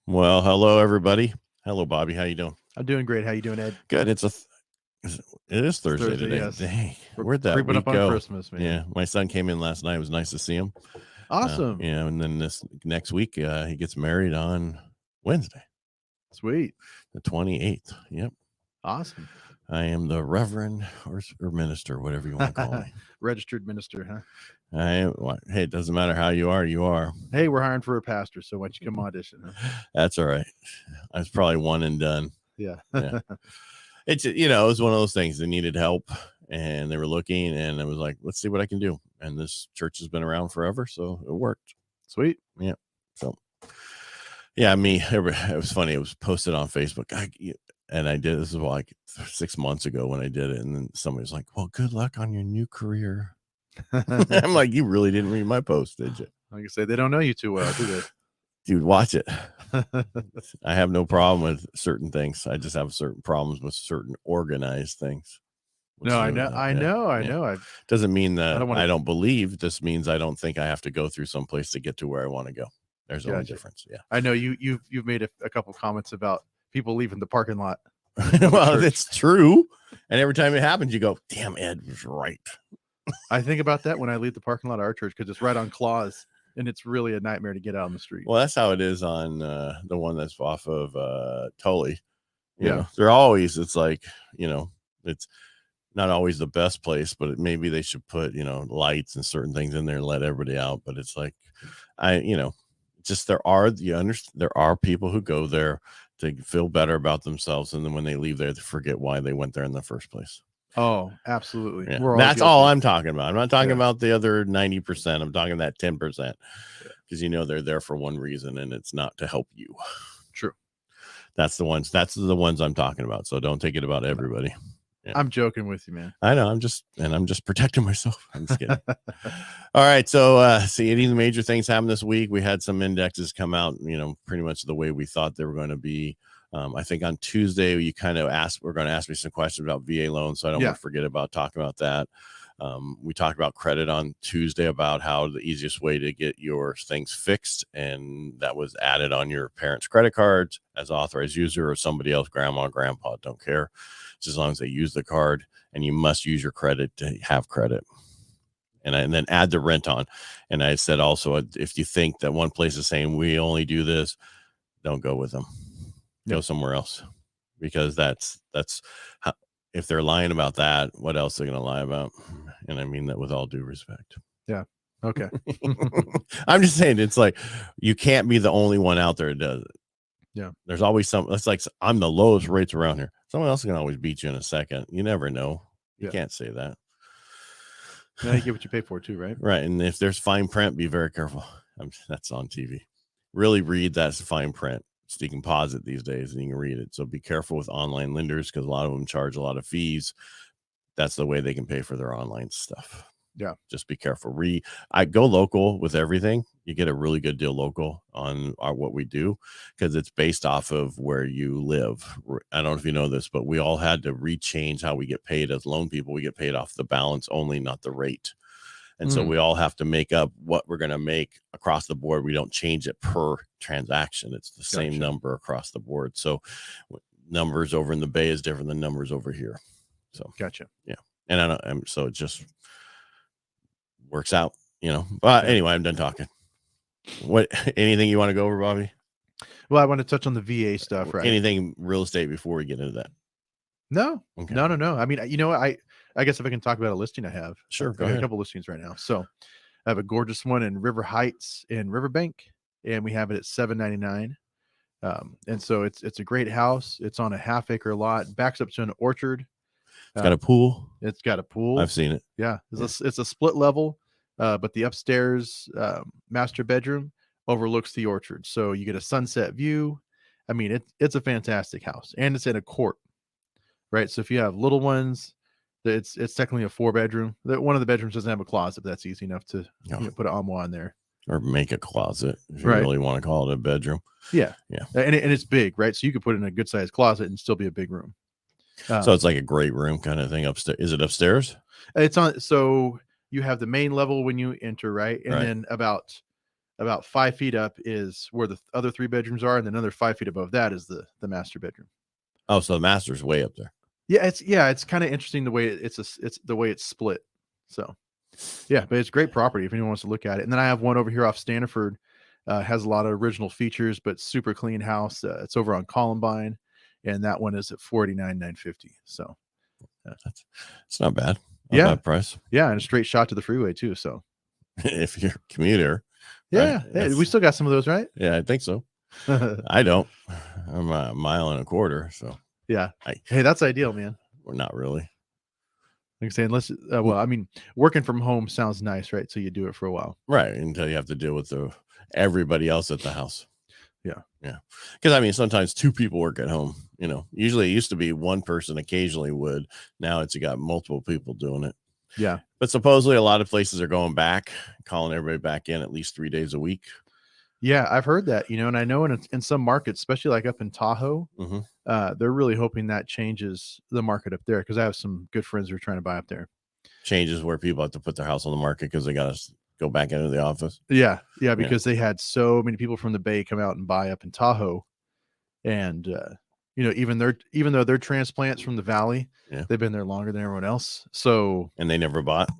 Well, hello everybody. Hello, Bobby. How you doing? I'm doing great. How you doing, Ed? Good. It is It's Thursday Thursday, today. yes. Dang, We're where'd that creeping week up on go? Christmas, man. Yeah, my son came in last night. It was nice to see him. Awesome. And then this next week, he gets married on Wednesday, Sweet. the 28th. Yep. Awesome. I am the Reverend or minister, whatever you want to call me. Registered minister, huh? Hey, it doesn't matter how you are. You are. Hey, we're hiring for a pastor, so why don't you come audition? Huh? That's all right. I was probably one and done. Yeah. Yeah. It's, it was one of those things. They needed help and they were looking, and I was like, let's see what I can do. And this church has been around forever, so it worked. Sweet. Yeah. So, yeah, it was funny. It was posted on Facebook. And I did, this was like 6 months ago when I did it. And then somebody was like, well, good luck on your new career. I'm like, you really didn't read my post, did you? Like I say, they don't know you too well, do they? Dude, watch it. I have no problem with certain things. I just have certain problems with certain organized things. No, I know. Doesn't mean that I don't believe. This means I don't think I have to go through some place to get to where I want to go. There's only difference. Yeah. I know you've made a couple comments about people leaving the parking lot. Well, it's true. And every time it happens, you go, damn, Ed was right. I think about that when I leave the parking lot of our church because it's right on Claus. And it's really a nightmare to get out on the street. Well, that's how it is on the one that's off of Tully. Yeah. They're always, it's like, it's not always the best place, but maybe they should put, lights and certain things in there and let everybody out. But it's like, just there are people who go there to feel better about themselves. And then when they leave there, they forget why they went there in the first place. Oh, absolutely. Yeah. That's all I'm talking about. I'm not talking about the other 90%. I'm talking that 10% because they're there for one reason, and it's not to help you. True. That's the ones I'm talking about. So don't take it about everybody. Yeah. I'm joking with you, man. I know. I'm just protecting myself. I'm just kidding. All right. So see, any of the major things happened this week. We had some indexes come out, pretty much the way we thought they were going to be. I think on Tuesday, you kind of were going to ask me some questions about VA loans. So I don't want to forget about talking about that. We talked about credit on Tuesday, about how the easiest way to get your things fixed. And that was added on your parents' credit cards as authorized user, or somebody else, grandma, grandpa, don't care. Just as long as they use the card, and you must use your credit to have credit. And then add the rent on. And I said also, if you think that one place is saying we only do this, don't go with them. Go somewhere else, because that's how, if they're lying about that, what else are they going to lie about? And I mean that with all due respect. Yeah. Okay. I'm just saying, it's like, you can't be the only one out there that does it. Yeah. There's always it's like, I'm the lowest rates around here. Someone else can always beat you in a second. You never know. You can't say that. Now you get what you pay for too, right? Right. And if there's fine print, be very careful. That's on TV. Really read that fine print. So you can pause it these days and you can read it. So be careful with online lenders, because a lot of them charge a lot of fees. That's the way they can pay for their online stuff. Yeah. Just be careful. I go local with everything. You get a really good deal local on what we do, because it's based off of where you live. I don't know if you know this, but we all had to rechange how we get paid as loan people. We get paid off the balance only, not the rate. And so we all have to make up what we're going to make across the board. We don't change it per transaction. It's the same number across the board. So numbers over in the Bay is different than numbers over here. So gotcha. Yeah. And so it just works out, but anyway, I'm done talking. Anything you want to go over, Bobby? Well, I want to touch on the VA stuff, right? Anything real estate before we get into that? No. Okay. No. I mean, I guess if I can talk about a listing I have. Sure. Go ahead. A couple listings right now. So I have a gorgeous one in River Heights in Riverbank, and we have it at $799. And so it's a great house. It's on a 1/2 acre lot, backs up to an orchard. It's got a pool. It's got a pool. I've seen it. Yeah. It's a split level, but the upstairs master bedroom overlooks the orchard. So you get a sunset view. I mean, it's a fantastic house, and it's in a court, right? So if you have little ones, it's technically a 4-bedroom. One of the bedrooms doesn't have a closet, but that's easy enough to put an armoire in there. Or make a closet if you really want to call it a bedroom. Yeah. And it's big, right? So you could put in a good sized closet and still be a big room. So it's like a great room kind of thing upstairs. Is it upstairs? It's on. So you have the main level when you enter, right? And then about about 5 feet up is where the other 3 bedrooms are, and another 5 feet above that is the master bedroom. Oh, so the master's way up there. Yeah, it's kind of interesting the way it's the way it's split. So yeah, but it's great property if anyone wants to look at it. And then I have one over here off Stanford, has a lot of original features, but super clean house. It's over on Columbine, and that one is at $49,950. So It's not bad. Not yeah, bad price. yeah, and a straight shot to the freeway too. So If you're a commuter. yeah, Right? we still got some of those, right? Yeah, I think so. I don't. I'm a mile and a quarter, so Yeah. Hey, that's ideal, man. we're not really. Like I'm saying, let's. Well, I mean, working from home sounds nice, right? So you do it for a while. Right, until you have to deal with everybody else at the house. Yeah. Because I mean, sometimes 2 people work at home. Usually it used to be 1 person occasionally would. Now you got multiple people doing it. Yeah. But supposedly a lot of places are going back, calling everybody back in at least 3 days a week. Yeah, I've heard that, and I know in some markets, especially like up in Tahoe, they're really hoping that changes the market up there, because I have some good friends who are trying to buy up there. Changes where people have to put their house on the market because they got to go back into the office. Yeah, because they had so many people from the Bay come out and buy up in Tahoe, and even though they're transplants from the Valley, they've been there longer than everyone else. So and they never bought.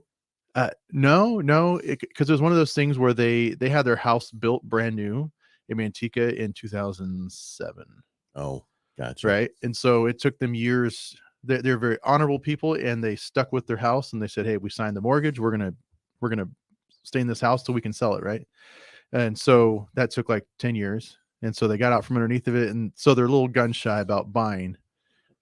No, because it was one of those things where they had their house built brand new in Manteca in 2007. Oh, gotcha. Right, and so it took them years. They're very honorable people, and they stuck with their house, and they said, "Hey, we signed the mortgage. We're gonna stay in this house till we can sell it." Right, and so that took like 10 years, and so they got out from underneath of it, and so they're a little gun shy about buying,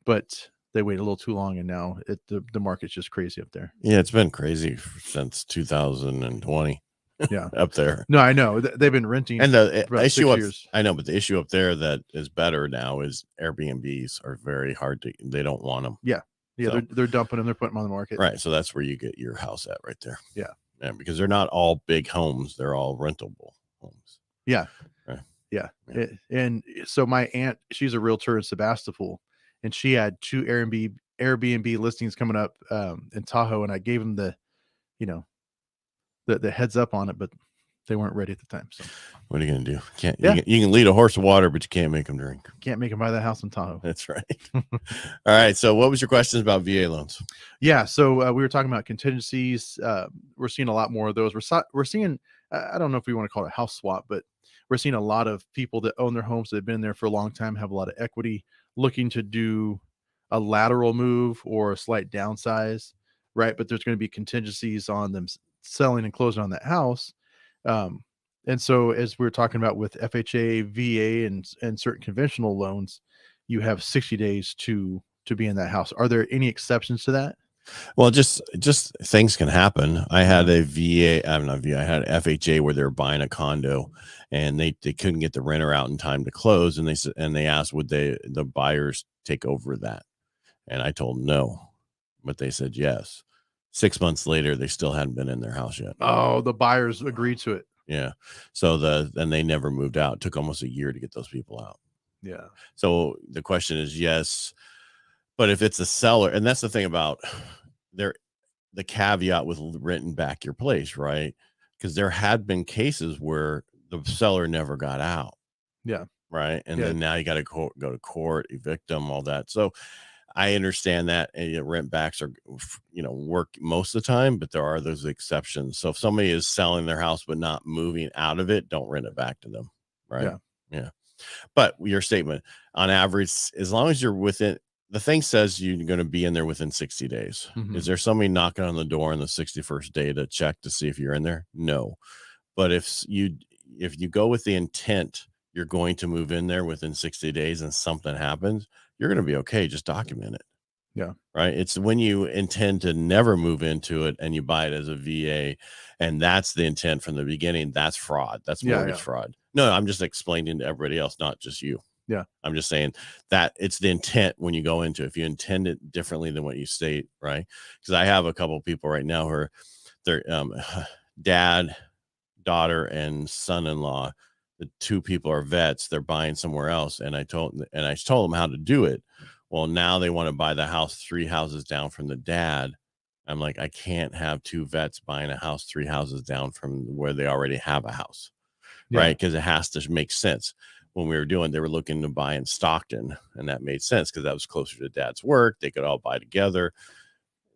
but they waited a little too long, and now the market's just crazy up there. Yeah, it's been crazy since 2020. Yeah, up there. No, I know they've been renting, and the for about issue 6 up, years. I know, but the issue up there that is better now is Airbnbs are very hard to. They don't want them. Yeah, so, they're dumping them. They're putting them on the market. Right, so that's where you get your house at right there. Yeah, because they're not all big homes; they're all rentable homes. Yeah, right. Yeah. And so my aunt, she's a realtor in Sebastopol, and she had 2 Airbnb listings coming up in Tahoe, and I gave them the heads up on it, but they weren't ready at the time. So what are you gonna do? You can lead a horse to water, but you can't make them drink. Can't make them buy that house in Tahoe. That's right. All right. So what was your questions about VA loans? Yeah. So we were talking about contingencies. We're seeing a lot more of those. We're seeing, I don't know if we want to call it a house swap, but we're seeing a lot of people that own their homes that have been there for a long time, have a lot of equity, looking to do a lateral move or a slight downsize, right? But there's going to be contingencies on them selling and closing on that house. And so as we were talking about with FHA, VA, and certain conventional loans, you have 60 days to be in that house. Are there any exceptions to that? Well, just things can happen. I had a VA, I'm not VA, I had an FHA where they were buying a condo, and they couldn't get the renter out in time to close, and they asked would the buyers take over that, and I told them no, but they said yes. 6 months later, they still hadn't been in their house yet. Oh, the buyers agreed to it. Yeah. So then they never moved out. It took almost a year to get those people out. Yeah. So the question is yes, but if it's a seller, and that's the thing about the caveat with renting back your place, right? Because there had been cases where the seller never got out. Yeah. Right. And then now you got to go to court, evict them, all that. So I understand that, and rent backs are, work most of the time, but there are those exceptions. So if somebody is selling their house but not moving out of it, don't rent it back to them. Right. Yeah. But your statement, on average, as long as you're within, the thing says you're going to be in there within 60 days. Mm-hmm. Is there somebody knocking on the door on the 61st day to check to see if you're in there? No. But if you go with the intent you're going to move in there within 60 days and something happens, you're going to be okay. Just document it. Yeah. Right. It's when you intend to never move into it and you buy it as a VA, and that's the intent from the beginning. That's fraud. That's mortgage fraud. No, I'm just explaining to everybody else, not just you. Yeah. I'm just saying that it's the intent when you go into it. If you intend it differently than what you state, right? Because I have a couple of people right now who are their dad, daughter, and son-in-law. The 2 people are vets. They're buying somewhere else. And I told them how to do it. Well, now they want to buy the house 3 houses down from the dad. I'm like, I can't have 2 vets buying a house 3 houses down from where they already have a house. right? Because it has to make sense. When we were doing, they were looking to buy in Stockton, and that made sense because that was closer to dad's work. They could all buy together.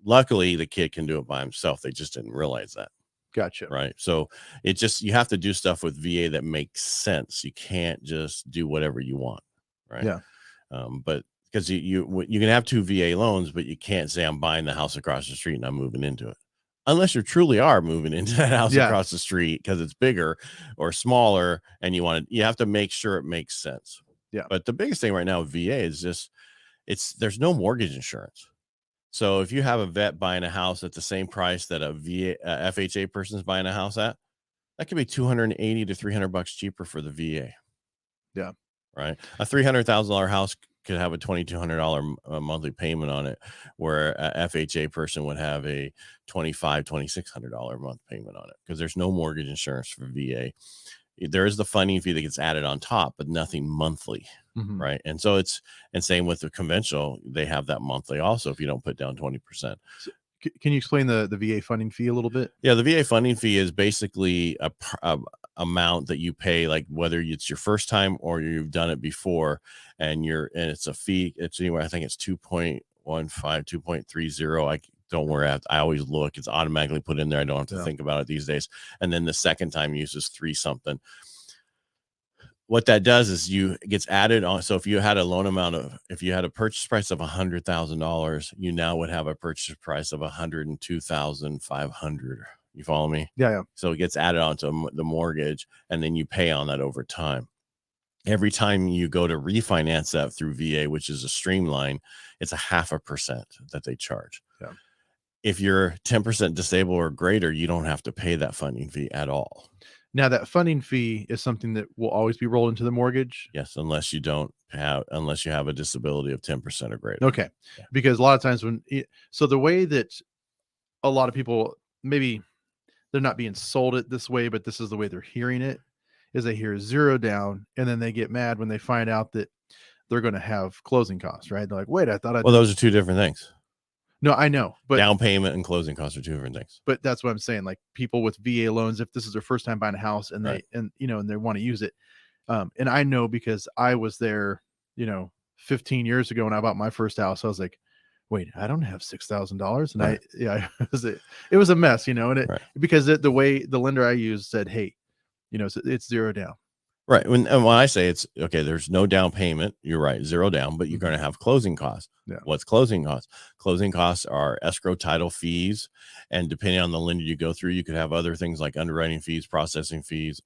Luckily, the kid can do it by himself. They just didn't realize that. Gotcha. Right. So you have to do stuff with VA that makes sense. You can't just do whatever you want. Right. Yeah. But because you can have 2 VA loans, but you can't say I'm buying the house across the street and I'm moving into it. Unless you truly are moving into that house across the street because it's bigger or smaller and you have to make sure it makes sense. Yeah. But the biggest thing right now with VA is just there's no mortgage insurance. So if you have a vet buying a house at the same price that a FHA person is buying a house at, that could be $280 to $300 cheaper for the VA. Yeah. Right. A $300,000 house could have a $2,200 monthly payment on it, where a FHA person would have a $2,600 a month payment on it because there's no mortgage insurance for VA. There is the funding fee that gets added on top, but nothing monthly. Mm-hmm. Right. And so and same with the conventional, they have that monthly also if you don't put down 20%. So, can you explain the VA funding fee a little bit? Yeah, the VA funding fee is basically a amount that you pay, like whether it's your first time or you've done it before, and it's a fee. It's anywhere, I think it's 2.15, 2.30. Don't worry, I always look. It's automatically put in there. I don't have to think about it these days. And then the second time uses 3 something. What that does is it gets added on. So if you had if you had a purchase price of $100,000, you now would have a purchase price of $102,500. You follow me? Yeah. So it gets added onto the mortgage, and then you pay on that over time. Every time you go to refinance that through VA, which is a streamline, it's 0.5% that they charge. Yeah. If you're 10% disabled or greater, you don't have to pay that funding fee at all. Now, that funding fee is something that will always be rolled into the mortgage? Yes, unless you have a disability of 10% or greater. Okay. Yeah. Because a lot of times so the way that a lot of people, maybe they're not being sold it this way, but this is the way they're hearing it, is they hear 0 down, and then they get mad when they find out that they're going to have closing costs, right? They're like, wait, I thought those are 2 different things. No, I know, but down payment and closing costs are 2 different things. But that's what I'm saying. Like people with VA loans, if this is their first time buying a house and they want to use it. And I know because I was there, 15 years ago when I bought my first house, I was like, wait, I don't have $6,000. And it was a mess, and because the way the lender I used said, hey, it's 0 down. Right. And when I say it's okay, there's no down payment. You're right. 0 down, but you're going to have closing costs. Yeah. What's closing costs? Closing costs are escrow title fees. And depending on the lender you go through, you could have other things like underwriting fees, processing fees,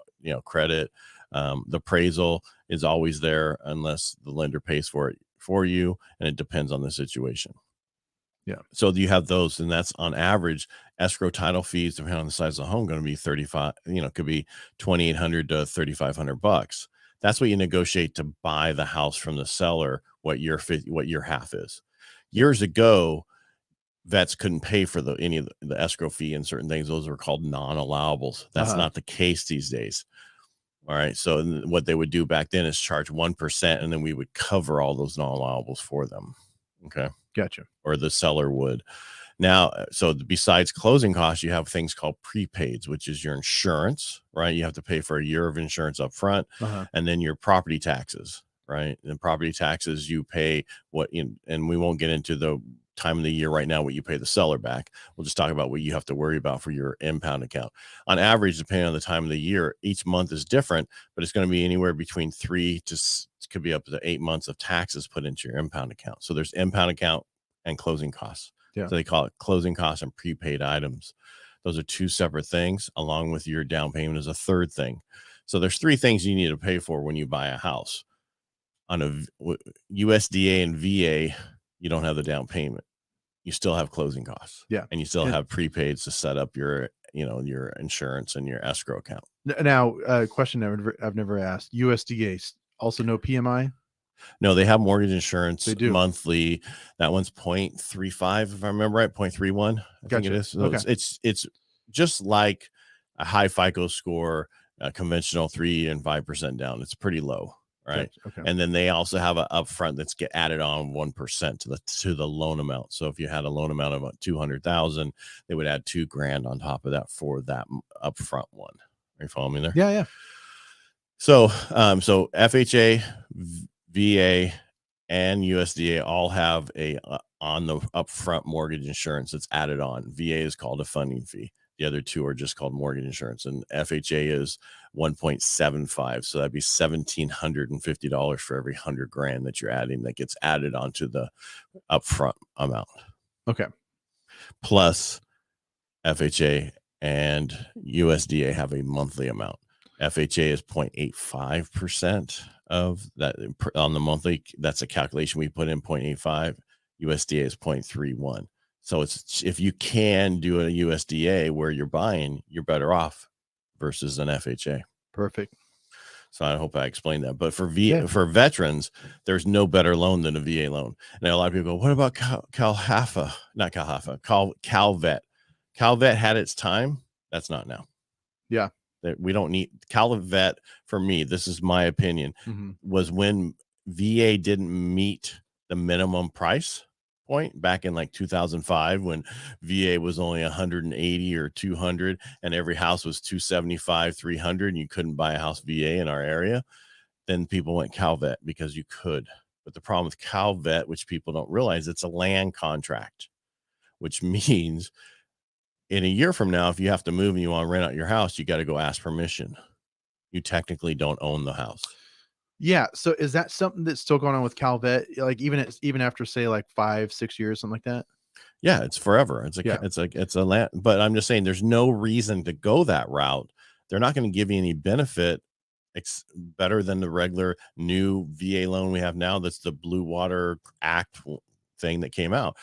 credit. The appraisal is always there unless the lender pays for it for you. And it depends on the situation. Yeah. So you have those, and that's on average. Escrow title fees, depending on the size of the home, going to be 35. Could be $2,800 to $3,500. That's what you negotiate to buy the house from the seller. What your half is. Years ago, vets couldn't pay for any of the escrow fee and certain things. Those were called non-allowables. That's not the case these days. All right. So what they would do back then is charge 1%, and then we would cover all those non-allowables for them. Okay. Gotcha. Or the seller would. Now, so besides closing costs, you have things called prepaids, which is your insurance, right? You have to pay for a year of insurance up front, and then your property taxes, right? And property taxes, you pay and we won't get into the time of the year right now, what you pay the seller back. We'll just talk about what you have to worry about for your impound account. On average, depending on the time of the year, each month is different, but it's going to be anywhere between 3 to could be up to 8 months of taxes put into your impound account. So there's impound account and closing costs. Yeah. So they call it closing costs and prepaid items. Those are 2 separate things, along with your down payment is a third thing. So there's 3 things you need to pay for when you buy a house. On a USDA and VA, you don't have the down payment. You still have closing costs. Yeah. And you still have prepaids to set up your insurance and your escrow account. Now, a question I've never asked. USDA, also no PMI? No, they have mortgage insurance. They do. Monthly. That one's 0.35, if I remember right, 0.31. I think it is. So okay. It's just like a high FICO score, conventional 3 and 5% down. It's pretty low, right? Okay. And then they also have an upfront that's get added on 1% to the loan amount. So if you had a loan amount of $200,000, they would add $2,000 on top of that for that upfront one. Are you following me there? Yeah. So FHA, VA, and USDA all have a on the upfront mortgage insurance that's added on. VA is called a funding fee. The other two are just called mortgage insurance, and FHA is 1.75. So that'd be $1,750 for every $100,000 that you're adding that gets added onto the upfront amount. Okay. Plus FHA and USDA have a monthly amount. FHA is 0.85% of that on the monthly. That's a calculation we put in 0.85. USDA is 0.31. So it's, if you can do a USDA where you're buying, you're better off versus an FHA. Perfect. So I hope I explained that. But for veterans, there's no better loan than a VA loan. Now a lot of people go, what about CalVet? CalVet had its time. That's not now. Yeah. That we don't need CalVet. For me, this is my opinion, was when VA didn't meet the minimum price point back in like 2005, when VA was only 180 or 200 and every house was 275, 300, and you couldn't buy a house VA in our area. Then people went CalVet because you could. But the problem with CalVet, which people don't realize, it's a land contract, which means in a year from now, if you have to move and you want to rent out your house, you got to go ask permission. You technically don't own the house. Yeah. So is that something that's still going on with CalVet? Like even after say like 5-6 years, something like that? Yeah, it's forever. It's a land, but I'm just saying there's no reason to go that route. They're not going to give you any benefit better than the regular new VA loan we have now. That's the Blue Water Act thing that came out.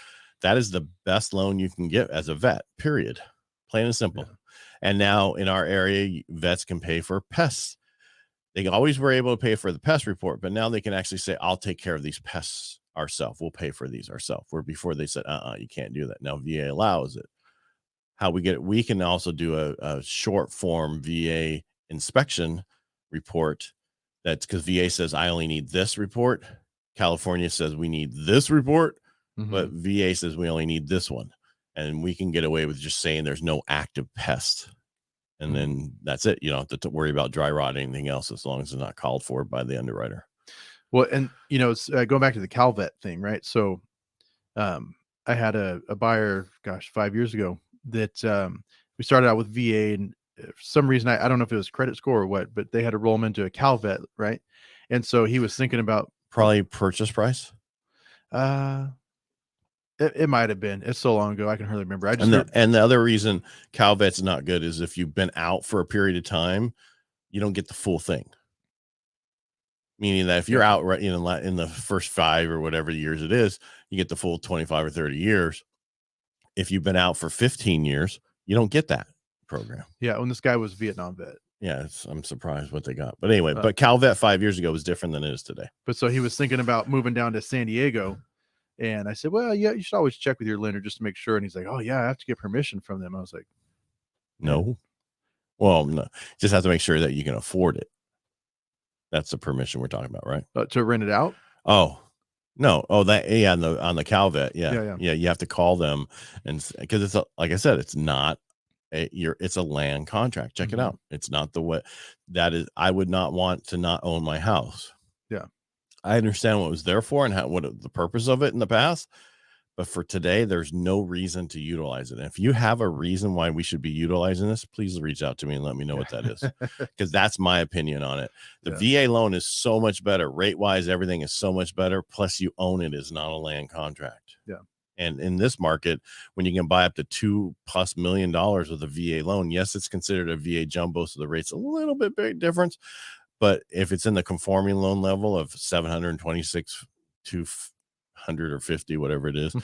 That is the best loan you can get as a vet, period. Plain and simple. Yeah. And now in our area, vets can pay for pests. They always were able to pay for the pest report, but now they can actually say, I'll take care of these pests ourselves. We'll pay for these ourselves. Where before they said, you can't do that. Now VA allows it. How we get it, we can also do a short form VA inspection report. That's because VA says, I only need this report. California says we need this report, but VA says we only need this one. And we can get away with just saying there's no active pest. And then that's it. You don't have to worry about dry rot or anything else as long as it's not called for by the underwriter. Well, and it's going back to the CalVet thing, right? So I had a buyer, 5 years ago that we started out with VA, and for some reason, I don't know if it was credit score or what, but they had to roll them into a CalVet, right? And so he was thinking about probably purchase price. It might have been. It's so long ago, I can hardly remember. And the other reason CalVet's not good is if you've been out for a period of time, you don't get the full thing. Meaning that if you're out right in the first 5 or whatever years it is, you get the full 25 or 30 years. If you've been out for 15 years, you don't get that program. Yeah, when this guy was Vietnam vet. Yeah, I'm surprised what they got. But anyway, but CalVet 5 years ago was different than it is today. But so he was thinking about moving down to San Diego. And I said, well, yeah, you should always check with your lender just to make sure. And he's like, oh, yeah, I have to get permission from them. I was like, no. Well, no, just have to make sure that you can afford it. That's the permission we're talking about, right? To rent it out? Oh, no. Oh, that, yeah, on the CalVet. Yeah. You have to call them. And because it's like I said, it's not it's a land contract. Check it out. It's not the way that is. I would not want to not own my house. Yeah. I understand what it was there for and what the purpose of it in the past, but for today, there's no reason to utilize it. And if you have a reason why we should be utilizing this, please reach out to me and let me know what that is, because that's my opinion on it. The VA loan is so much better. Rate wise, everything is so much better. Plus you own it is not a land contract. Yeah. And in this market, when you can buy up to $2+ million with a VA loan, yes, it's considered a VA jumbo. So the rate's a little bit big difference. But if it's in the conforming loan level of 726 to 150, whatever it is,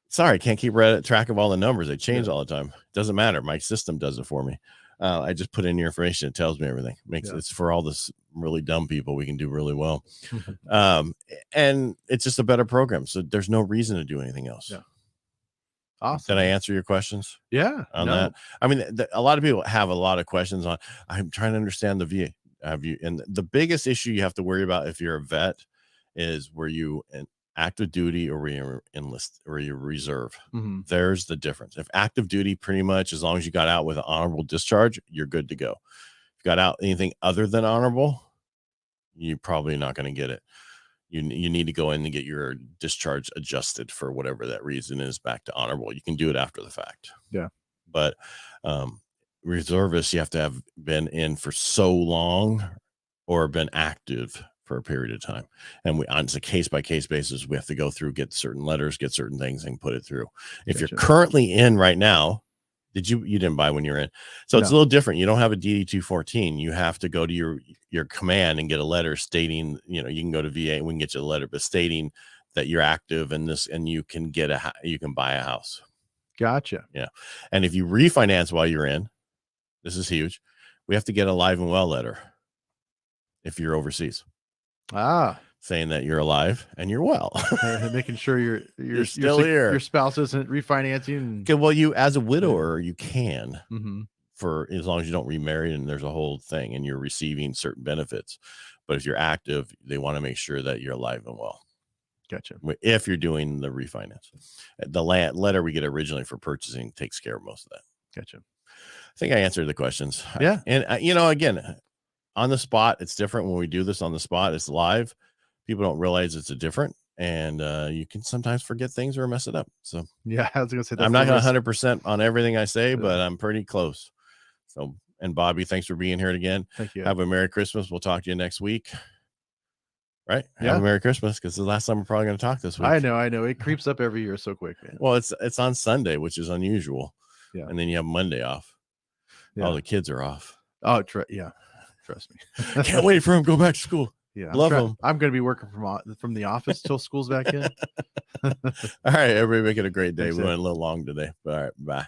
sorry, can't keep track of all the numbers. They change all the time. It doesn't matter. My system does it for me. I just put in your information. It tells me everything. It's for all this really dumb people. We can do really well. And it's just a better program. So there's no reason to do anything else. Yeah. Awesome. Did I answer your questions? Yeah. On that? I mean, a lot of people have a lot of questions on, I'm trying to understand the VA. And the biggest issue you have to worry about if you're a vet is were you in active duty or were you enlist or you reserve? There's the difference. If active duty, pretty much as long as you got out with an honorable discharge, you're good to go. If got out anything other than honorable, you're probably not going to get it. You need to go in and get your discharge adjusted for whatever that reason is back to honorable. You can do it after the fact. Yeah. But reservists, you have to have been in for so long or been active for a period of time. And on a case-by-case basis, we have to go through, get certain letters, get certain things, and put it through. If you're currently in right now, you didn't buy when you're in. So it's a little different. You don't have a DD-214. You have to go to your command and get a letter stating, you can go to VA, we can get you a letter, but stating that you're active in this and you can you can buy a house. Gotcha. Yeah. And if you refinance while you're in, this is huge. We have to get a live and well letter if you're overseas. Saying that you're alive and you're well. Making sure you're still here. Your spouse isn't refinancing. Okay, well, you as a widower, you can Mm-hmm. for as long as you don't remarry and there's a whole thing and you're receiving certain benefits. But if you're active, they want to make sure that you're alive and well. Gotcha. If you're doing the refinance, the letter we get originally for purchasing takes care of most of that. Gotcha. I think I answered the questions. Yeah. And again, on the spot, it's different when we do this on the spot. It's live. People don't realize it's different, and you can sometimes forget things or mess it up. So yeah, I was gonna say I'm not going 100% on everything I say, but I'm pretty close. So, and Bobby, thanks for being here again. Thank you. Have a Merry Christmas. We'll talk to you next week. Right? Yeah. Have a Merry Christmas, because the last time we're probably going to talk this week. I know. It creeps up every year so quick, man. Well, it's on Sunday, which is unusual. Yeah. And then you have Monday off. Yeah. All the kids are off. Oh, yeah. Trust me. Can't wait for them to go back to school. Yeah. Love them. I'm going to be working from the office till school's back in. All right, everybody, make it a great day. Thanks, We went a little long today. All right, bye.